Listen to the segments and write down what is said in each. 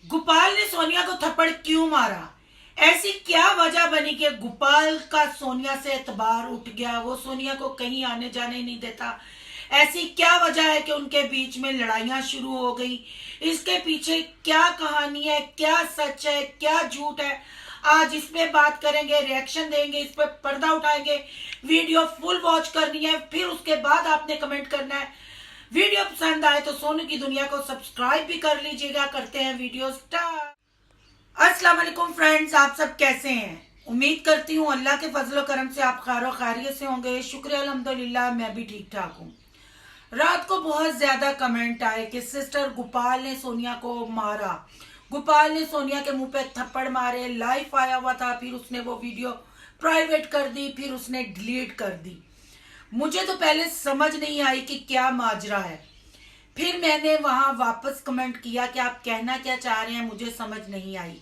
गोपाल ने सोनिया को थप्पड़ क्यों मारा? ऐसी क्या वजह बनी कि गोपाल का सोनिया से एतबार उठ गया, वो सोनिया को कहीं आने जाने नहीं देता? ऐसी क्या वजह है कि उनके बीच में लड़ाइयां शुरू हो गई? इसके पीछे क्या कहानी है, क्या सच है, क्या झूठ है? आज इस पे बात करेंगे, रिएक्शन देंगे, इस पे पर्दा उठाएंगे। वीडियो फुल वॉच करनी है, फिर उसके बाद आपने कमेंट करना है। वीडियो पसंद आए तो सोनू की दुनिया को सब्सक्राइब भी कर लीजिएगा। करते हैं वीडियो स्टार्ट। अस्सलाम वालेकुम फ्रेंड्स, आप सब कैसे हैं? उम्मीद करती हूँ अल्लाह के फजलो करम से आप खैर खैरियत से होंगे। शुक्र अल्हम्दुलिल्लाह, मैं भी ठीक ठाक हूँ। रात को बहुत ज्यादा कमेंट आए कि सिस्टर गोपाल ने सोनिया को मारा, गोपाल ने सोनिया के मुंह पे थप्पड़ मारे। लाइव आया हुआ था, फिर उसने वो वीडियो प्राइवेट कर दी, फिर उसने डिलीट कर दी। मुझे तो पहले समझ नहीं आई कि क्या माजरा है। फिर मैंने वहां वापस कमेंट किया कि आप कहना क्या चाह रहे हैं, मुझे समझ नहीं आई।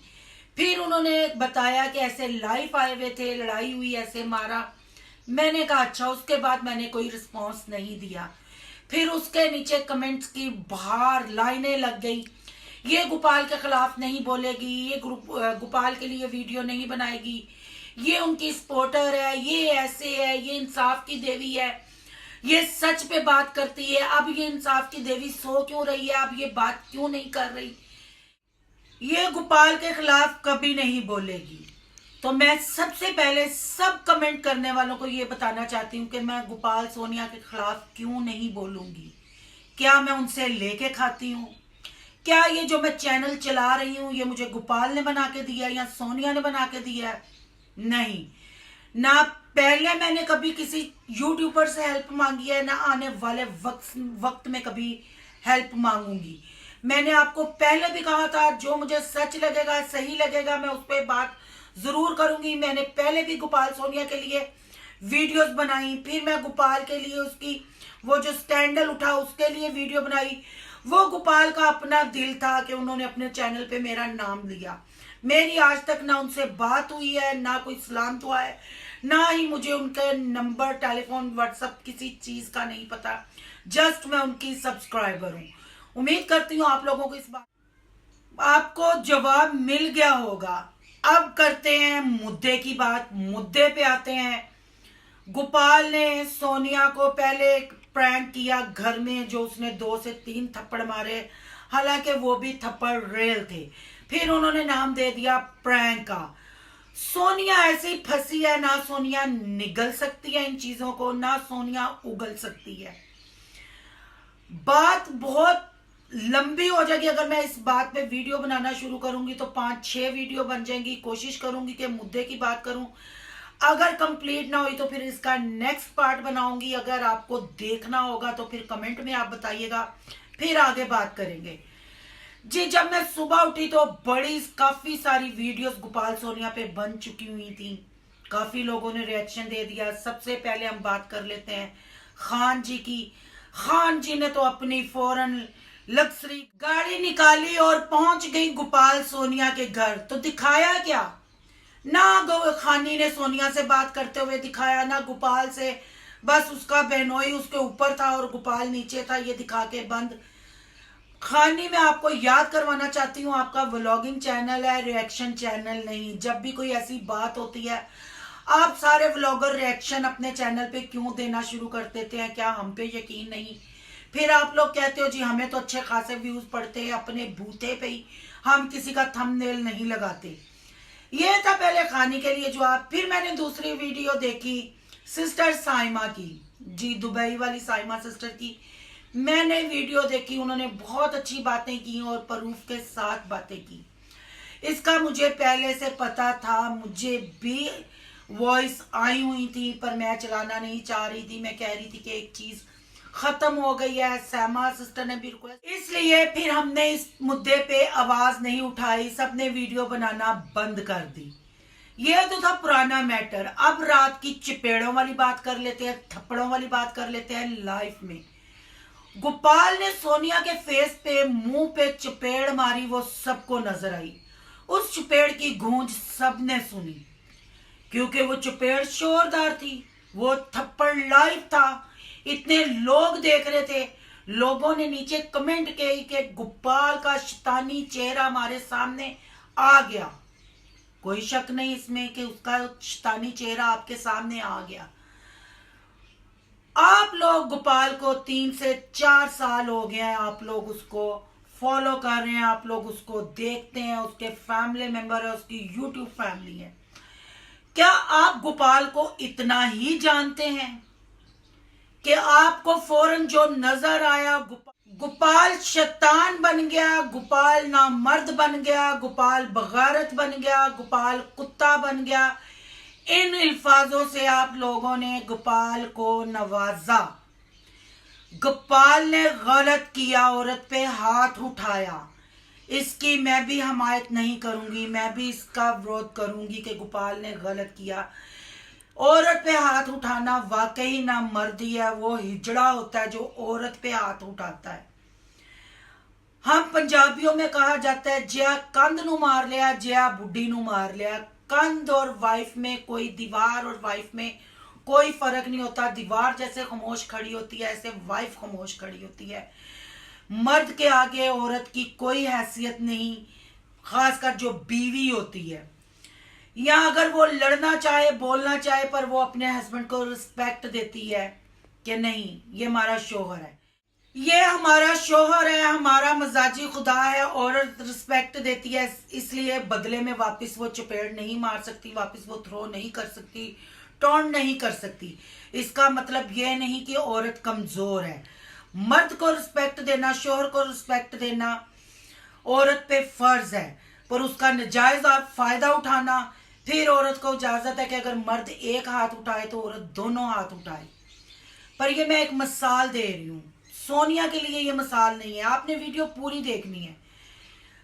फिर उन्होंने बताया कि ऐसे लाइव आए हुए थे, लड़ाई हुई, ऐसे मारा। मैंने कहा अच्छा। उसके बाद मैंने कोई रिस्पॉन्स नहीं दिया। फिर उसके नीचे कमेंट्स की बाहर लाइनें लग गई, ये गोपाल के खिलाफ नहीं बोलेगी, ये गोपाल के लिए वीडियो नहीं बनाएगी, ये उनकी सपोर्टर है, ये ऐसे है, ये इंसाफ की देवी है, ये सच पे बात करती है। अब ये इंसाफ की देवी सो क्यों रही है, अब ये बात क्यों नहीं कर रही, ये गोपाल के खिलाफ कभी नहीं बोलेगी। तो मैं सबसे पहले सब कमेंट करने वालों को ये बताना चाहती हूँ कि मैं गोपाल सोनिया के खिलाफ क्यों नहीं बोलूंगी। क्या मैं उनसे लेके खाती हूँ? क्या ये जो मैं चैनल चला रही हूँ ये मुझे गोपाल ने बना के दिया या सोनिया ने बना के दिया है? नहीं, ना पहले मैंने कभी किसी यूट्यूबर से हेल्प मांगी है, ना आने वाले वक्त में कभी हेल्प मांगूंगी। मैंने आपको पहले भी कहा था, जो मुझे सच लगेगा, सही लगेगा, मैं उस पर बात जरूर करूंगी। मैंने पहले भी गोपाल सोनिया के लिए वीडियोस बनाई, फिर मैं गोपाल के लिए उसकी वो जो स्कैंडल उठा उसके लिए वीडियो बनाई। वो गोपाल का अपना दिल था कि उन्होंने अपने चैनल पे मेरा नाम लिया। मेरी आज तक ना उनसे बात हुई है, ना कोई सलाम दुआ है, ना ही मुझे उनके नंबर, टेलीफोन, व्हाट्सएप किसी चीज का नहीं पता। जस्ट मैं उनकी सब्सक्राइबर हूँ। उम्मीद करती हूँ आप लोगों को इस बात आपको जवाब मिल गया होगा। अब करते हैं मुद्दे की बात। मुद्दे पे आते हैं। गोपाल ने सोनिया को पहले एक प्रैंक किया घर में, जो उसने 2 से 3 थप्पड़ मारे, हालांकि वो भी थप्पड़ रेल थे। फिर उन्होंने नाम दे दिया प्रैंक का। सोनिया ऐसी फंसी है, ना सोनिया निगल सकती है इन चीजों को, ना सोनिया उगल सकती है। बात बहुत लंबी हो जाएगी। अगर मैं इस बात पे वीडियो बनाना शुरू करूंगी तो 5-6 वीडियो बन जाएंगी। कोशिश करूंगी कि मुद्दे की बात करूं। अगर कंप्लीट ना हुई तो फिर इसका नेक्स्ट पार्ट बनाऊंगी। अगर आपको देखना होगा तो फिर कमेंट में आप बताइएगा, फिर आगे बात करेंगे। जी, जब मैं सुबह उठी तो बड़ी काफी सारी वीडियोस गोपाल सोनिया पे बन चुकी हुई थी। काफी लोगों ने रिएक्शन दे दिया। सबसे पहले हम बात कर लेते हैं खान जी की। खान जी ने तो अपनी फौरन लग्जरी गाड़ी निकाली और पहुंच गई गोपाल सोनिया के घर। तो दिखाया क्या? ना खानी ने सोनिया से बात करते हुए दिखाया, ना गोपाल से। बस उसका बहनोई उसके ऊपर था और गोपाल नीचे था, ये दिखा के बंद। खानी मैं आपको याद करवाना चाहती हूँ, आपका व्लॉगिंग चैनल है, रिएक्शन चैनल नहीं। जब भी कोई ऐसी बात होती है, आप सारे व्लॉगर रिएक्शन अपने चैनल पे क्यों देना शुरू कर देते हैं? क्या हम पे यकीन नहीं? फिर आप लोग कहते हो जी हमें तो अच्छे खासे व्यूज पड़ते हैं, अपने बूते पे ही हम किसी का थंबनेल नहीं लगाते। ये था पहले खानी के लिए जवाब। फिर मैंने दूसरी वीडियो देखी सिस्टर साइमा की, जी दुबई वाली साइमा सिस्टर की। मैंने वीडियो देखी, उन्होंने बहुत अच्छी बातें की और प्रूफ के साथ बातें की। इसका मुझे पहले से पता था, मुझे भी वॉइस आई हुई थी, पर मैं चलाना नहीं चाह रही थी। मैं कह रही थी कि एक चीज खत्म हो गई है। सैमा सिस्टर ने भी रिक्वेस्ट, इसलिए फिर हमने इस मुद्दे पे आवाज नहीं उठाई, सबने वीडियो बनाना बंद कर दी। ये तो था पुराना मैटर। अब रात की चपेड़ों वाली बात कर लेते हैं, थप्पड़ों वाली बात कर लेते हैं। लाइफ में गोपाल ने सोनिया के फेस पे, मुंह पे चपेड़ मारी, वो सबको नजर आई। उस चपेड़ की गूंज सबने सुनी, क्योंकि वो चपेड़ शोरदार थी, वो थप्पड़ लाइव था, इतने लोग देख रहे थे। लोगों ने नीचे कमेंट किए कि गोपाल का शैतानी चेहरा हमारे सामने आ गया। कोई शक नहीं इसमें कि उसका शैतानी चेहरा आपके सामने आ गया। आप लोग गोपाल को 3 से 4 साल हो गए हैं, आप लोग उसको फॉलो कर रहे हैं, आप लोग उसको देखते हैं, उसके फैमिली मेंबर है, उसकी यूट्यूब फैमिली है। क्या आप गोपाल को इतना ही जानते हैं कि आपको फौरन जो नजर आया गोपाल शैतान बन गया, गोपाल नामर्द बन गया, गोपाल बगारत बन गया, गोपाल कुत्ता बन गया, इन अल्फाजों से आप लोगों ने गोपाल को नवाजा। गोपाल ने गलत किया, औरत पे हाथ उठाया, इसकी मैं भी हमायत नहीं करूंगी, मैं भी इसका विरोध करूंगी कि गोपाल ने गलत किया। औरत पे हाथ उठाना वाकई ना मर्दी है, वो हिजड़ा होता है जो औरत पे हाथ उठाता है। हम पंजाबियों में कहा जाता है जिया कंध नू मार लिया, जिया बुढ़ी नू मार लिया। कंध और वाइफ में कोई, दीवार और वाइफ में कोई फर्क नहीं होता। दीवार जैसे खामोश खड़ी होती है, ऐसे वाइफ खामोश खड़ी होती है। मर्द के आगे औरत की कोई हैसियत नहीं, खासकर जो बीवी होती है। या अगर वो लड़ना चाहे, बोलना चाहे, पर वो अपने हस्बैंड को रिस्पेक्ट देती है कि नहीं ये हमारा शोहर है, ये हमारा शोहर है, हमारा मजाजी खुदा है। औरत रिस्पेक्ट देती है, इसलिए बदले में वापस वो चपेट नहीं मार सकती, वापस वो थ्रो नहीं कर सकती, टॉन्ट नहीं कर सकती। इसका मतलब ये नहीं कि औरत कमजोर है। मर्द को रिस्पेक्ट देना, शोहर को रिस्पेक्ट देना औरत पे फर्ज है, पर उसका नजायज फायदा उठाना, फिर औरत को इजाजत है कि अगर मर्द एक हाथ उठाए तो औरत दोनों हाथ उठाए। पर ये मैं एक मिसाल दे रही हूँ, सोनिया के लिए ये मिसाल नहीं है। आपने वीडियो पूरी देखनी है।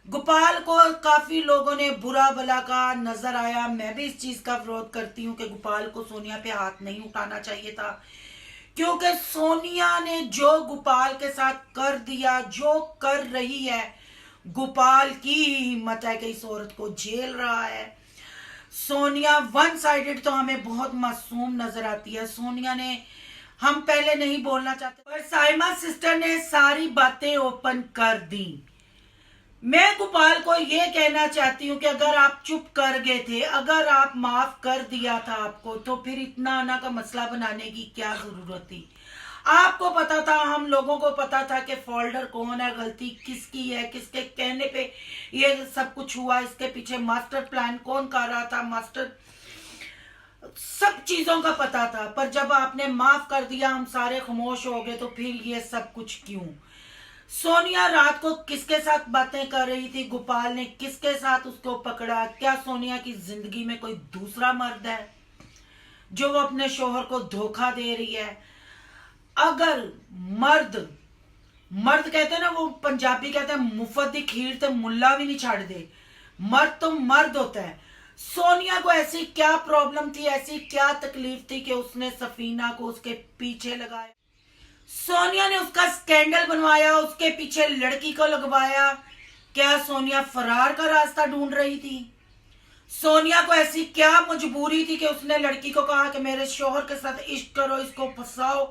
गोपाल को काफी लोगों ने बुरा भला का नजर आया। मैं भी इस चीज का विरोध करती हूँ कि गोपाल को सोनिया पे हाथ नहीं उठाना चाहिए था, क्योंकि सोनिया ने जो गोपाल के साथ कर दिया, जो कर रही है, गोपाल की हिम्मत है कि इस औरत को झेल रहा है। सोनिया वन साइडेड तो हमें बहुत मासूम नजर आती है। सोनिया ने, हम पहले नहीं बोलना चाहते, पर साइमा सिस्टर ने सारी बातें ओपन कर दी। मैं गोपाल को ये कहना चाहती हूँ कि अगर आप चुप कर गए थे, अगर आप माफ कर दिया था आपको, तो फिर इतना आना का मसला बनाने की क्या जरूरत थी। आपको पता था, हम लोगों को पता था कि फोल्डर कौन है, गलती किसकी है, किसके कहने पे ये सब कुछ हुआ, इसके पीछे मास्टर प्लान कौन कर रहा था, मास्टर सब चीजों का पता था। पर जब आपने माफ कर दिया, हम सारे खामोश हो गए, तो फिर ये सब कुछ क्यों। सोनिया रात को किसके साथ बातें कर रही थी, गोपाल ने किसके साथ उसको पकड़ा। क्या सोनिया की जिंदगी में कोई दूसरा मर्द है जो वो अपने शोहर को धोखा दे रही है। अगर मर्द कहते हैं ना, वो पंजाबी कहते हैं मुफत दी खीर ते मुल्ला भी नहीं छाड़ दे। मर्द तो मर्द होता है। सोनिया को ऐसी क्या प्रॉब्लम थी, ऐसी क्या तकलीफ थी कि उसने सफीना को उसके पीछे लगाया। सोनिया ने उसका स्कैंडल बनवाया, उसके पीछे लड़की को लगवाया। क्या सोनिया फरार का रास्ता ढूंढ रही थी। सोनिया को ऐसी क्या मजबूरी थी कि उसने लड़की को कहा कि मेरे शोहर के साथ इश्क करो, इसको फंसाओ,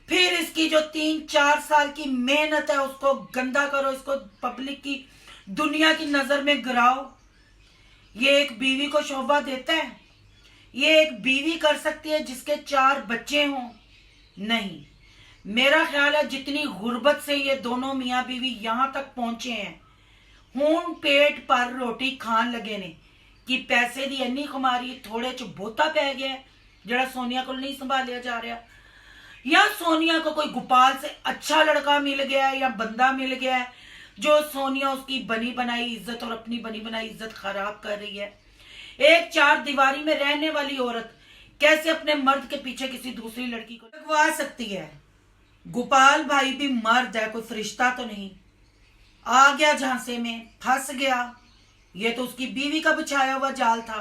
फिर इसकी जो 3-4 साल की मेहनत है उसको गंदा करो, इसको पब्लिक की, दुनिया की नजर में गिराओ। ये एक बीवी को शोभा देता है। ये एक बीवी कर सकती है जिसके 4 बच्चे हों? नहीं। मेरा ख्याल है जितनी गुर्बत से ये दोनों मियाँ बीवी यहां तक पहुंचे हैं, हूं पेट पर रोटी खान लगे ने कि पैसे दी इन्नी कुमारी थोड़े च बोता पै गया जरा सोनिया को नहीं संभालिया जा रहा, या सोनिया को कोई गोपाल से अच्छा लड़का मिल गया है या बंदा मिल गया है जो सोनिया उसकी बनी बनाई इज्जत और अपनी बनी बनाई इज्जत खराब कर रही है। एक 4 दीवारी में रहने वाली औरत कैसे अपने मर्द के पीछे किसी दूसरी लड़की को लगवा सकती है। गोपाल भाई भी मर्द है, कोई फरिश्ता तो नहीं। आ गया झांसे में, फंस गया। ये तो उसकी बीवी का बिछाया हुआ जाल था।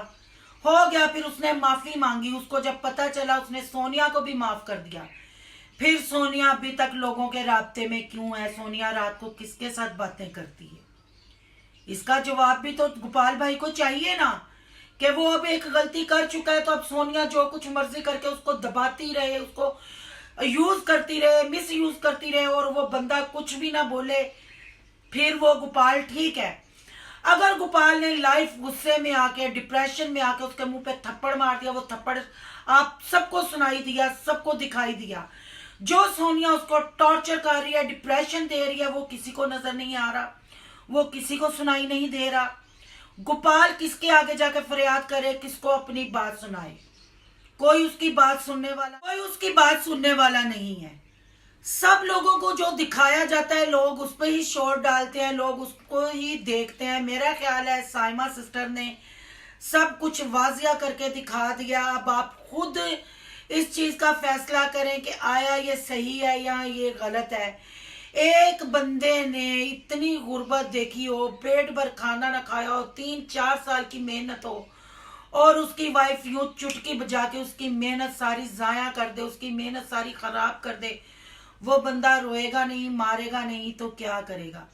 हो गया, फिर उसने माफी मांगी। उसको जब पता चला उसने सोनिया को भी माफ कर दिया। फिर सोनिया अभी तक लोगों के राब्ते में क्यों है? सोनिया रात को किसके साथ बातें करती है? इसका जवाब भी तो गोपाल भाई को चाहिए ना, कि वो अब एक गलती कर चुका है तो अब सोनिया जो कुछ मर्जी करके उसको दबाती रहे, उसको यूज करती रहे, मिस यूज करती रहे और वो बंदा कुछ भी ना बोले, फिर वो गोपाल ठीक है। अगर गोपाल ने लाइफ गुस्से में आके, डिप्रेशन में आके उसके मुंह पे थप्पड़ मार दिया, वो थप्पड़ आप सबको सुनाई दिया, सबको दिखाई दिया। जो सोनिया उसको टॉर्चर कर रही है, डिप्रेशन दे रही है, वो किसी को नजर नहीं आ रहा, वो किसी को सुनाई नहीं दे रहा। गोपाल किसके आगे जाके फरियाद करे, किसको अपनी बात सुनाए? कोई उसकी बात सुनने वाला नहीं है। सब लोगों को जो दिखाया जाता है लोग उस पर ही शोर डालते हैं, लोग उसको ही देखते हैं। मेरा ख्याल है साइमा सिस्टर ने सब कुछ वाजिया करके दिखा दिया। अब आप खुद इस चीज का फैसला करें कि आया ये सही है या ये गलत है। एक बंदे ने इतनी गुर्बत देखी हो, पेट भर खाना ना खाया हो, 3-4 साल की मेहनत हो और उसकी वाइफ यूं चुटकी बजा के उसकी मेहनत सारी जाया कर दे, उसकी मेहनत सारी खराब कर दे। वो बंदा रोएगा नहीं, मारेगा नहीं तो क्या करेगा?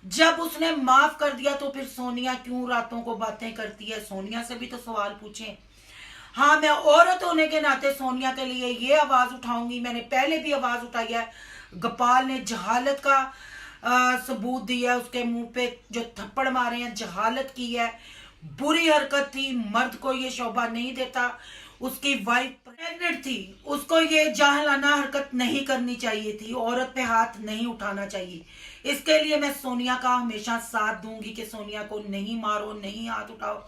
जब उसने माफ कर दिया तो फिर सोनिया क्यों रातों को बातें करती है? सोनिया से भी तो सवाल पूछें। हाँ, मैं औरत होने के नाते सोनिया के लिए ये आवाज उठाऊंगी, मैंने पहले भी आवाज उठाई है। गोपाल ने जहालत का सबूत दिया, उसके मुंह पे जो थप्पड़ मारे हैं जहालत की है, बुरी हरकत थी, मर्द को ये शोभा नहीं देता। उसकी वाइफ प्रेग्नेंट थी, उसको ये जाहलाना हरकत नहीं करनी चाहिए थी, औरत पे हाथ नहीं उठाना चाहिए। इसके लिए मैं सोनिया का हमेशा साथ दूंगी कि सोनिया को नहीं मारो, नहीं हाथ उठाओ।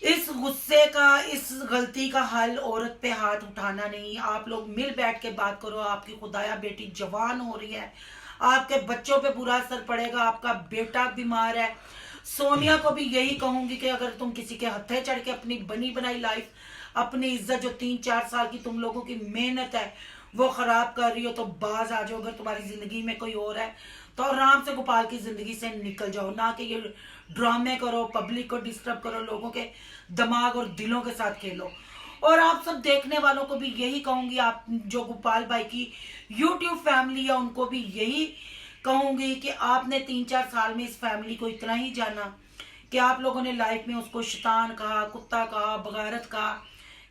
इस गुस्से का, इस गलती का हल औरत पे हाथ उठाना नहीं। आप लोग मिल बैठ के बात करो। आपकी खुदाया बेटी जवान हो रही है, आपके बच्चों पे बुरा असर पड़ेगा, आपका बेटा बीमार है। सोनिया को भी यही कहूंगी कि अगर तुम किसी के हथे चढ़ के अपनी बनी बनाई लाइफ, अपनी इज्जत जो 3-4 साल की तुम लोगों की मेहनत है वो खराब कर रही हो तो बाज आ जाओ। अगर तुम्हारी जिंदगी में कोई और है तो आराम से गोपाल की जिंदगी से निकल जाओ, ना कि ये ड्रामे करो, पब्लिक को डिस्टर्ब करो, लोगों के दिमाग और दिलों के साथ खेलो। और आप सब देखने वालों को भी यही कहूंगी, आप जो गोपाल भाई की यूट्यूब फैमिली है उनको भी यही कहूंगी कि आपने 3-4 साल में इस फैमिली को इतना ही जाना कि आप लोगों ने लाइफ में उसको शैतान कहा, कुत्ता कहा, बगारत कहा।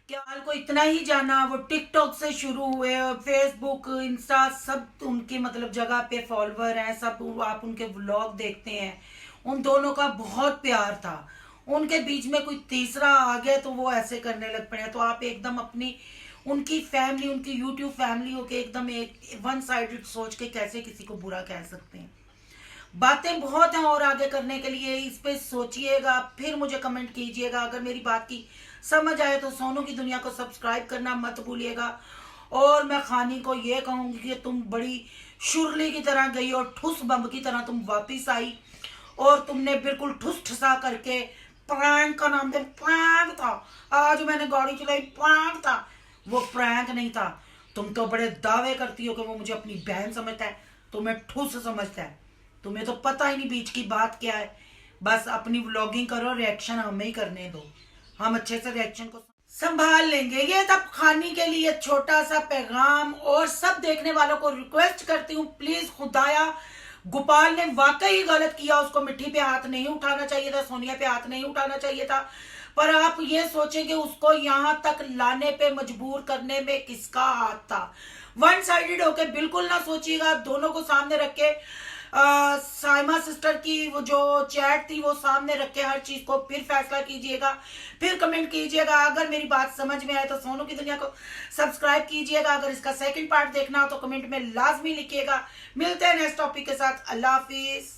क्या हाल को इतना ही जाना? वो टिकटॉक से शुरू हुए, फेसबुक, इंस्टा, सब उनकी मतलब जगह पे फॉलोवर हैं, सब आप उनके व्लॉग देखते हैं। उन दोनों का बहुत प्यार था, उनके बीच में कोई तीसरा आ गया तो वो ऐसे करने लग पड़े। तो आप एकदम अपनी उनकी फैमिली, उनकी यूट्यूब फैमिली हो के एकदम एक वन साइडेड सोच के कैसे किसी को बुरा कह सकते हैं? बातें बहुत हैं और आगे करने के लिए, इस पे सोचिएगा, फिर मुझे कमेंट कीजिएगा। अगर मेरी बात की समझ आए तो सोनू की दुनिया को सब्सक्राइब करना मत भूलिएगा। और मैं खानी को ये कहूंगी कि तुम बड़ी शुरली की तरह गई और ठुस बम की तरह तुम वापिस आई और तुमने बिल्कुल ठुस ठुसा करके, प्रैंक का नाम दे, प्रैंक था, आज मैंने गाड़ी चलाई, प्रैंक था, वो प्रैंक नहीं था। तुम तो बड़े दावे करती हो कि वो मुझे अपनी बहन समझता है, तुम्हें ठुस समझता है, तुम्हें तो पता ही नहीं बीच की बात क्या है। बस अपनी व्लॉगिंग करो, रिएक्शन हमें ही करने दो, हम अच्छे से रिएक्शन को संभाल लेंगे। ये तब खानी के लिए छोटा सा पैगाम। और सब देखने वालों को रिक्वेस्ट करती हूँ, प्लीज खुदाया, गोपाल ने वाकई गलत किया, उसको मिट्टी पे हाथ नहीं उठाना चाहिए था, सोनिया पे हाथ नहीं उठाना चाहिए था। पर आप ये सोचें कि उसको यहां तक लाने पे मजबूर करने में किसका हाथ था? वन साइडेड होके बिल्कुल ना सोचिएगा। दोनों को सामने रख के, साइमा सिस्टर की वो जो चैट थी वो सामने रख के हर चीज को फिर फैसला कीजिएगा, फिर कमेंट कीजिएगा। अगर मेरी बात समझ में आए तो सोनू की दुनिया को सब्सक्राइब कीजिएगा। अगर इसका सेकंड पार्ट देखना हो तो कमेंट में लाजमी लिखिएगा। मिलते हैं नेक्स्ट टॉपिक के साथ। अल्लाह हाफिज।